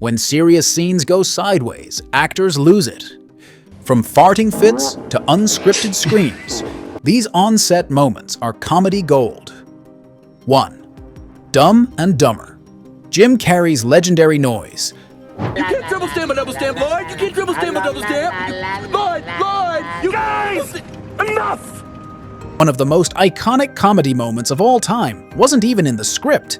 When serious scenes go sideways, actors lose it. From farting fits to unscripted screams, these on-set moments are comedy gold. 1. Dumb and Dumber. Jim Carrey's legendary noise. You can't triple stamp a double stamp, Lloyd! You can't triple stamp a double stamp! Lloyd! Lloyd! You guys! Enough! One of the most iconic comedy moments of all time wasn't even in the script.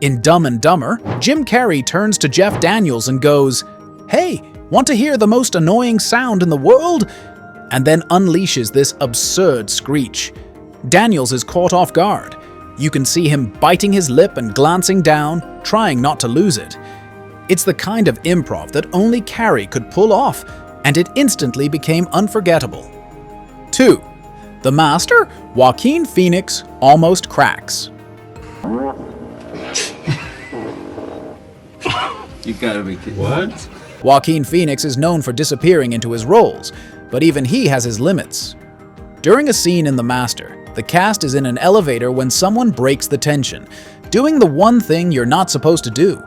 In Dumb and Dumber, Jim Carrey turns to Jeff Daniels and goes, "Hey, want to hear the most annoying sound in the world?" And then unleashes this absurd screech. Daniels is caught off guard. You can see him biting his lip and glancing down, trying not to lose it. It's the kind of improv that only Carrey could pull off, and it instantly became unforgettable. 2. The Master, Joaquin Phoenix, almost cracks. You gotta be kidding. What? Joaquin Phoenix is known for disappearing into his roles, but even he has his limits. During a scene in The Master, the cast is in an elevator when someone breaks the tension, doing the one thing you're not supposed to do.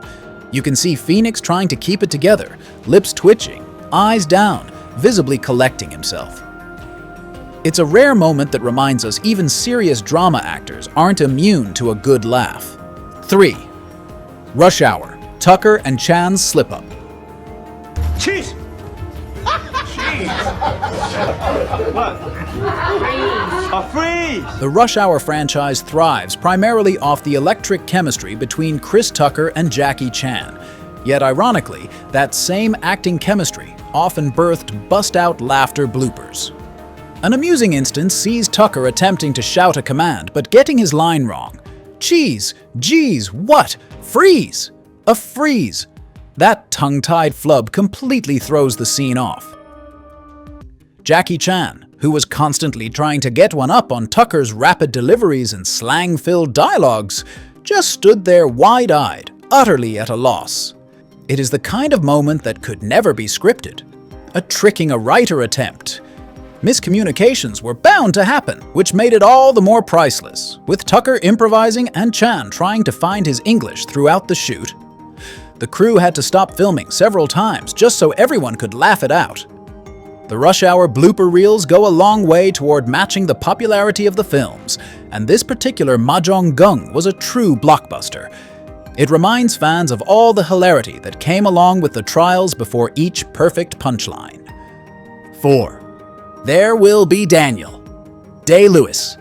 You can see Phoenix trying to keep it together, lips twitching, eyes down, visibly collecting himself. It's a rare moment that reminds us even serious drama actors aren't immune to a good laugh. 3. Rush Hour, Tucker and Chan's slip-up. Cheese! What? A freeze! The Rush Hour franchise thrives primarily off the electric chemistry between Chris Tucker and Jackie Chan. Yet ironically, that same acting chemistry often birthed bust-out laughter bloopers. An amusing instance sees Tucker attempting to shout a command but getting his line wrong. Cheese, geez, what? Freeze! A freeze! That tongue-tied flub completely throws the scene off. Jackie Chan, who was constantly trying to get one up on Tucker's rapid deliveries and slang-filled dialogues, just stood there wide-eyed, utterly at a loss. It is the kind of moment that could never be scripted. A tricking a writer attempt. Miscommunications were bound to happen, which made it all the more priceless, with Tucker improvising and Chan trying to find his English throughout the shoot. The crew had to stop filming several times just so everyone could laugh it out. The Rush Hour blooper reels go a long way toward matching the popularity of the films, and this particular Mahjong Gung was a true blockbuster. It reminds fans of all the hilarity that came along with the trials before each perfect punchline. 4. There Will Be Daniel. Day-Lewis.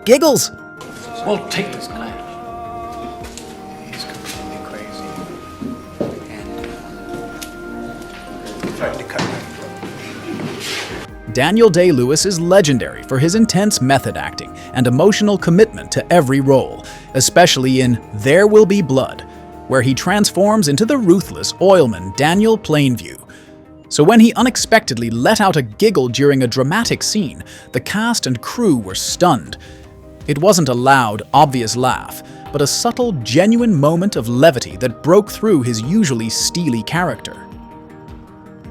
Giggles! Well, take this guy. He's completely crazy. And tried to cut me. Daniel Day-Lewis is legendary for his intense method acting and emotional commitment to every role, especially in There Will Be Blood, where he transforms into the ruthless oilman Daniel Plainview. So when he unexpectedly let out a giggle during a dramatic scene, the cast and crew were stunned. It wasn't a loud, obvious laugh, but a subtle, genuine moment of levity that broke through his usually steely character.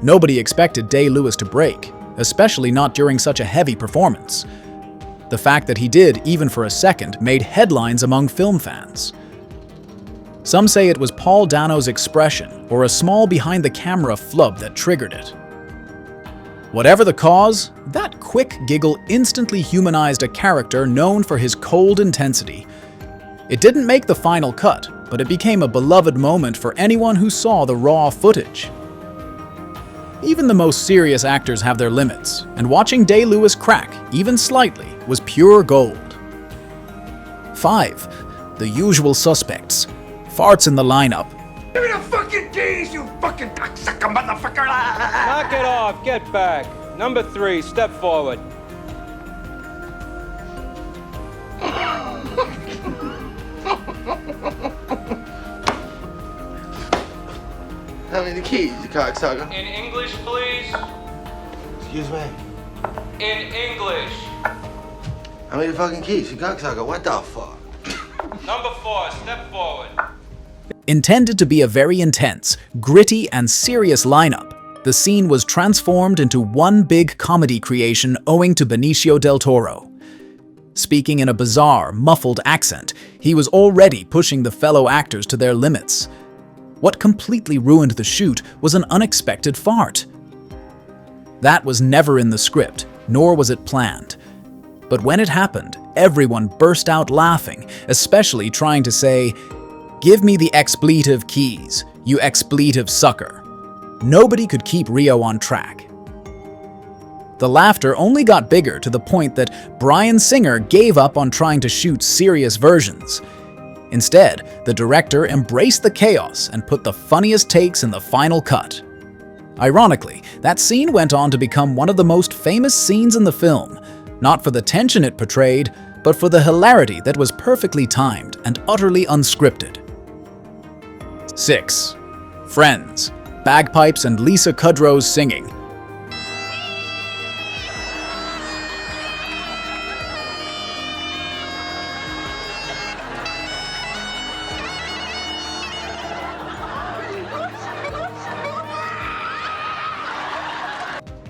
Nobody expected Day-Lewis to break, especially not during such a heavy performance. The fact that he did, even for a second, made headlines among film fans. Some say it was Paul Dano's expression or a small behind-the-camera flub that triggered it. Whatever the cause, that quick giggle instantly humanized a character known for his cold intensity. It didn't make the final cut, but it became a beloved moment for anyone who saw the raw footage. Even the most serious actors have their limits, and watching Day-Lewis crack, even slightly, was pure gold. 5. The Usual Suspects. Farts in the lineup. Give me the fucking keys, you fucking cocksucker motherfucker! Knock it off, get back. Number 3, step forward. Tell me the keys, you cocksucker. In English, please. Excuse me. In English. How many fucking keys, you cocksucker? What the fuck? Number 4, step forward. Intended to be a very intense, gritty, and serious lineup, the scene was transformed into one big comedy creation owing to Benicio del Toro. Speaking in a bizarre, muffled accent, he was already pushing the fellow actors to their limits. What completely ruined the shoot was an unexpected fart. That was never in the script, nor was it planned. But when it happened, everyone burst out laughing, especially trying to say, "Give me the expletive keys, you expletive sucker." Nobody could keep Rio on track. The laughter only got bigger to the point that Bryan Singer gave up on trying to shoot serious versions. Instead, the director embraced the chaos and put the funniest takes in the final cut. Ironically, that scene went on to become one of the most famous scenes in the film, not for the tension it portrayed, but for the hilarity that was perfectly timed and utterly unscripted. 6. Friends, bagpipes and Lisa Kudrow's singing.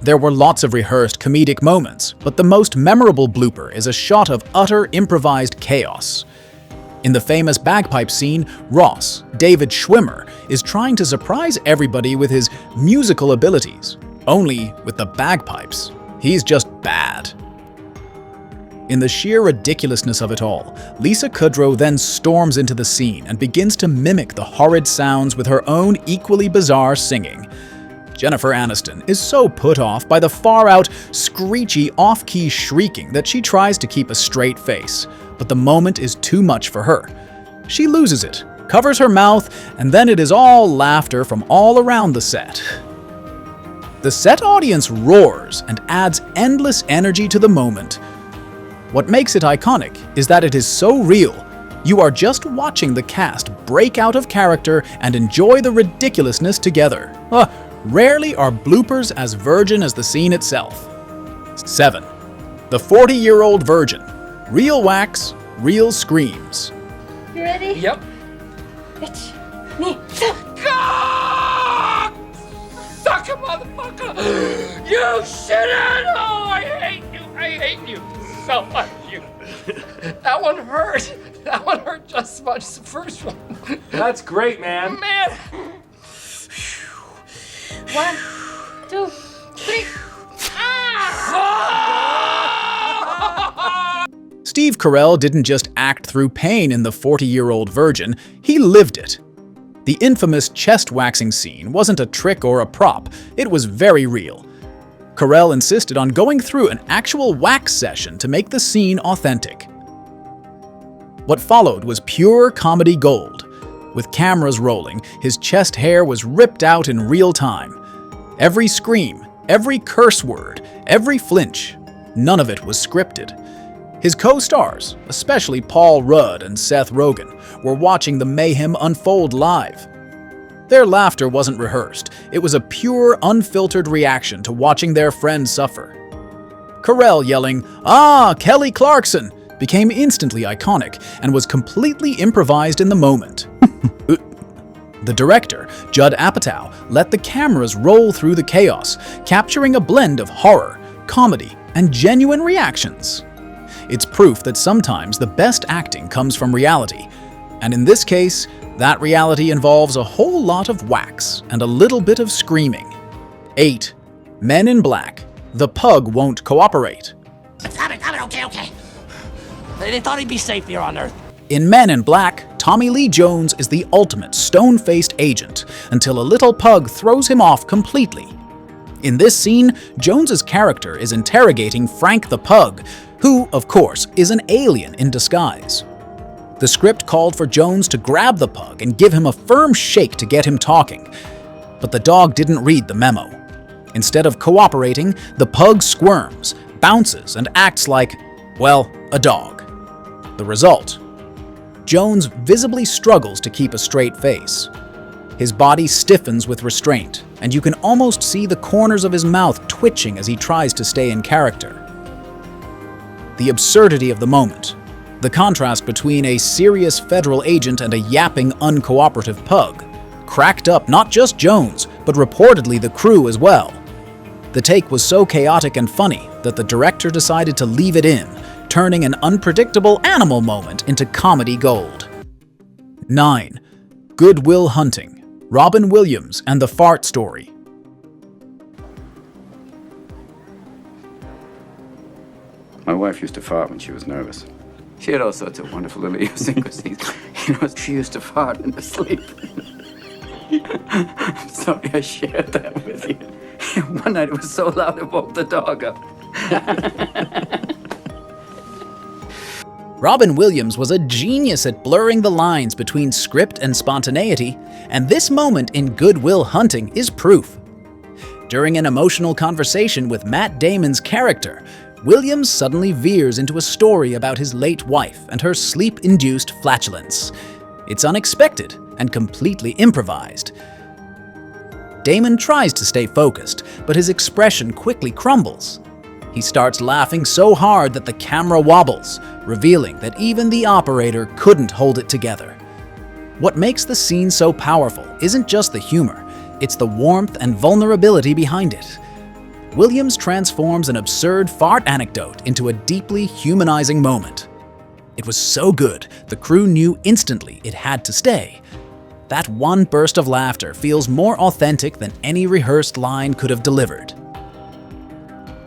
There were lots of rehearsed comedic moments, but the most memorable blooper is a shot of utter improvised chaos. In the famous bagpipe scene, Ross, David Schwimmer, is trying to surprise everybody with his musical abilities. Only with the bagpipes, he's just bad. In the sheer ridiculousness of it all, Lisa Kudrow then storms into the scene and begins to mimic the horrid sounds with her own equally bizarre singing. Jennifer Aniston is so put off by the far-out, screechy, off-key shrieking that she tries to keep a straight face, but the moment is too much for her. She loses it, covers her mouth, and then it is all laughter from all around the set. The set audience roars and adds endless energy to the moment. What makes it iconic is that it is so real. You are just watching the cast break out of character and enjoy the ridiculousness together. Rarely are bloopers as virgin as the scene itself. 7. The 40-year-old virgin. Real wax, real screams. You ready? Yep. Bitch. Me. God! Suck it, motherfucker! You shouldn't! Oh, I hate you! I hate you so much! That one hurt! That one hurt just as much as the first one. That's great, man. Man! 1, 2, 3. Steve Carell didn't just act through pain in The 40-Year-Old Virgin, he lived it. The infamous chest waxing scene wasn't a trick or a prop, it was very real. Carell insisted on going through an actual wax session to make the scene authentic. What followed was pure comedy gold. With cameras rolling, his chest hair was ripped out in real time. Every scream, every curse word, every flinch, none of it was scripted. His co-stars, especially Paul Rudd and Seth Rogen, were watching the mayhem unfold live. Their laughter wasn't rehearsed, it was a pure, unfiltered reaction to watching their friends suffer. Carell yelling, "Ah, Kelly Clarkson!" became instantly iconic and was completely improvised in the moment. The director, Judd Apatow, let the cameras roll through the chaos, capturing a blend of horror, comedy, and genuine reactions. It's proof that sometimes the best acting comes from reality, and in this case, that reality involves a whole lot of wax and a little bit of screaming. 8. Men in Black. The Pug Won't Cooperate. Stop it, okay. They thought he'd be safe here on Earth. In Men in Black, Tommy Lee Jones is the ultimate stone-faced agent until a little pug throws him off completely. In this scene, Jones's character is interrogating Frank the Pug, who, of course, is an alien in disguise. The script called for Jones to grab the pug and give him a firm shake to get him talking, but the dog didn't read the memo. Instead of cooperating, the pug squirms, bounces, and acts like, well, a dog. The result? Jones visibly struggles to keep a straight face. His body stiffens with restraint, and you can almost see the corners of his mouth twitching as he tries to stay in character. The absurdity of the moment, the contrast between a serious federal agent and a yapping, uncooperative pug, cracked up not just Jones, but reportedly the crew as well. The take was so chaotic and funny that the director decided to leave it in, turning an unpredictable animal moment into comedy gold. 9. Good Will Hunting. Robin Williams and the Fart Story. My wife used to fart when she was nervous. She had all sorts of wonderful idiosyncrasies. You know, she used to fart in her sleep. I'm sorry I shared that with you. One night it was so loud it woke the dog up. Robin Williams was a genius at blurring the lines between script and spontaneity, and this moment in Good Will Hunting is proof. During an emotional conversation with Matt Damon's character, Williams suddenly veers into a story about his late wife and her sleep-induced flatulence. It's unexpected and completely improvised. Damon tries to stay focused, but his expression quickly crumbles. He starts laughing so hard that the camera wobbles, revealing that even the operator couldn't hold it together. What makes the scene so powerful isn't just the humor, it's the warmth and vulnerability behind it. Williams transforms an absurd fart anecdote into a deeply humanizing moment. It was so good, the crew knew instantly it had to stay. That one burst of laughter feels more authentic than any rehearsed line could have delivered.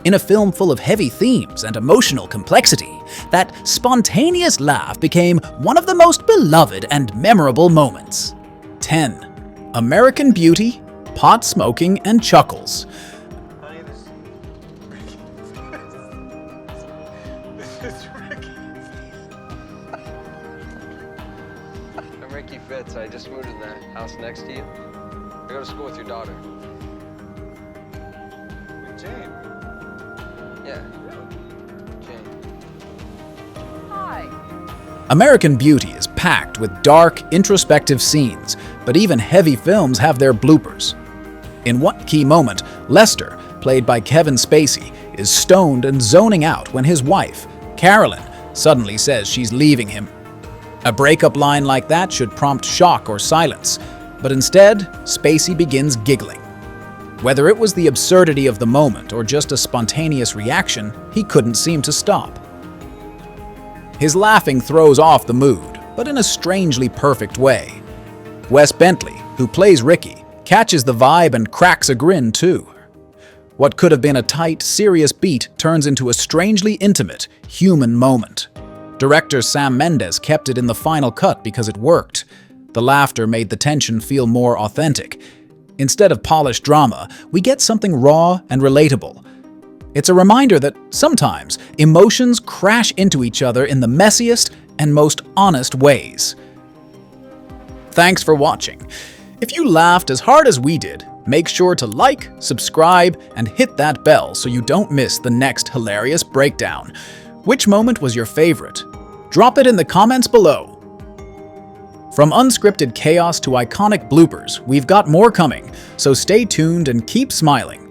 In a film full of heavy themes and emotional complexity, that spontaneous laugh became one of the most beloved and memorable moments. 10. American Beauty, Pot Smoking, and Chuckles. I'm Ricky Fitz. I just moved in the house next to you. I go to school with your daughter. With Jane? Yeah. Jane. Hi. American Beauty is packed with dark, introspective scenes, but even heavy films have their bloopers. In one key moment, Lester, played by Kevin Spacey, is stoned and zoning out when his wife, Carolyn, suddenly says she's leaving him. A breakup line like that should prompt shock or silence, but instead, Spacey begins giggling. Whether it was the absurdity of the moment or just a spontaneous reaction, he couldn't seem to stop. His laughing throws off the mood, but in a strangely perfect way. Wes Bentley, who plays Ricky, catches the vibe and cracks a grin too. What could have been a tight, serious beat turns into a strangely intimate, human moment. Director Sam Mendes kept it in the final cut because it worked. The laughter made the tension feel more authentic. Instead of polished drama, we get something raw and relatable. It's a reminder that sometimes emotions crash into each other in the messiest and most honest ways. Thanks for watching. If you laughed as hard as we did, make sure to like, subscribe, and hit that bell so you don't miss the next hilarious breakdown. Which moment was your favorite? Drop it in the comments below. From unscripted chaos to iconic bloopers, we've got more coming, so stay tuned and keep smiling.